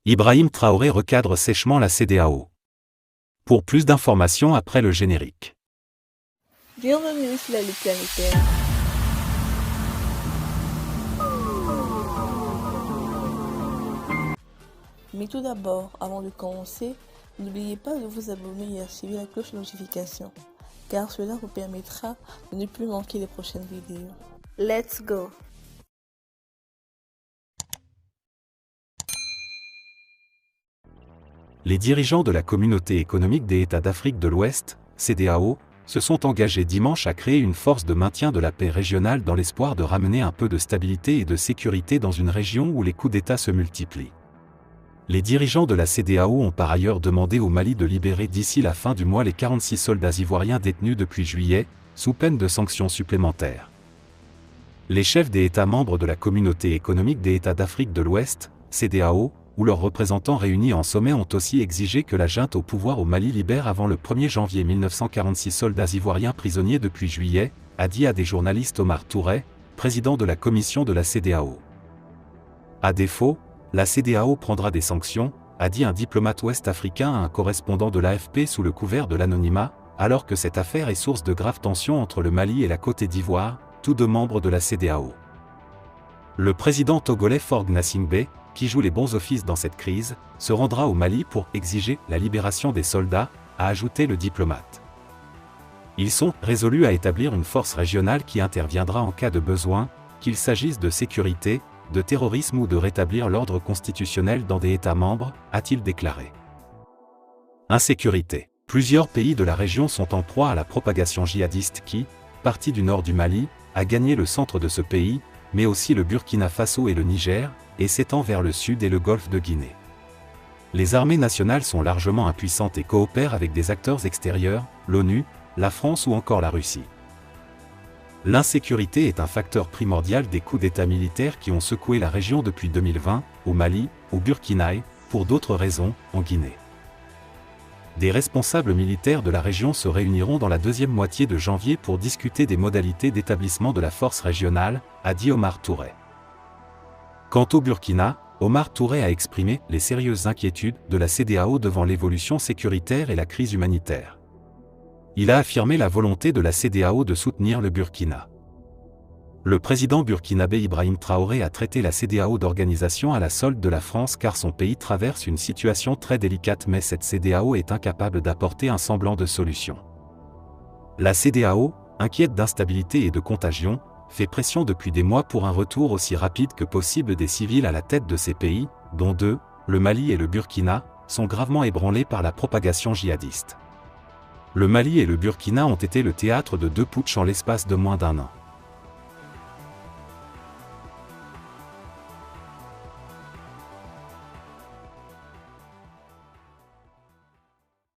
Ibrahim Traoré recadre sèchement la CEDEAO. Pour plus d'informations après le générique. Bienvenue sur la Ligue planétaire. Mais tout d'abord, avant de commencer, n'oubliez pas de vous abonner et activer la cloche de notification, car cela vous permettra de ne plus manquer les prochaines vidéos. Let's go! Les dirigeants de la Communauté économique des États d'Afrique de l'Ouest, CEDEAO, se sont engagés dimanche à créer une force de maintien de la paix régionale dans l'espoir de ramener un peu de stabilité et de sécurité dans une région où les coups d'État se multiplient. Les dirigeants de la CEDEAO ont par ailleurs demandé au Mali de libérer d'ici la fin du mois les 46 soldats ivoiriens détenus depuis juillet, sous peine de sanctions supplémentaires. Les chefs des États membres de la Communauté économique des États d'Afrique de l'Ouest, CEDEAO, où leurs représentants réunis en sommet ont aussi exigé que la junte au pouvoir au Mali libère avant le 1er janvier 1946 soldats ivoiriens prisonniers depuis juillet, a dit à des journalistes Omar Touray, président de la commission de la CEDEAO. À défaut, la CEDEAO prendra des sanctions, a dit un diplomate ouest-africain à un correspondant de l'AFP sous le couvert de l'anonymat, alors que cette affaire est source de graves tensions entre le Mali et la Côte d'Ivoire, tous deux membres de la CEDEAO. Le président togolais Faure Gnassingbé, qui joue les bons offices dans cette crise, se rendra au Mali pour exiger la libération des soldats, a ajouté le diplomate. Ils sont résolus à établir une force régionale qui interviendra en cas de besoin, qu'il s'agisse de sécurité, de terrorisme ou de rétablir l'ordre constitutionnel dans des États membres, a-t-il déclaré. Insécurité. Plusieurs pays de la région sont en proie à la propagation djihadiste qui, partie du nord du Mali, a gagné le centre de ce pays, mais aussi le Burkina Faso et le Niger, et s'étend vers le sud et le golfe de Guinée. Les armées nationales sont largement impuissantes et coopèrent avec des acteurs extérieurs, l'ONU, la France ou encore la Russie. L'insécurité est un facteur primordial des coups d'État militaires qui ont secoué la région depuis 2020, au Mali, au Burkina et, pour d'autres raisons, en Guinée. Des responsables militaires de la région se réuniront dans la deuxième moitié de janvier pour discuter des modalités d'établissement de la force régionale, a dit Omar Touray. Quant au Burkina, Omar Touray a exprimé les sérieuses inquiétudes de la CEDEAO devant l'évolution sécuritaire et la crise humanitaire. Il a affirmé la volonté de la CEDEAO de soutenir le Burkina. Le président burkinabé Ibrahim Traoré a traité la CEDEAO d'organisation à la solde de la France car son pays traverse une situation très délicate mais cette CEDEAO est incapable d'apporter un semblant de solution. La CEDEAO, inquiète d'instabilité et de contagion, fait pression depuis des mois pour un retour aussi rapide que possible des civils à la tête de ces pays, dont deux, le Mali et le Burkina, sont gravement ébranlés par la propagation djihadiste. Le Mali et le Burkina ont été le théâtre de deux putschs en l'espace de moins d'un an.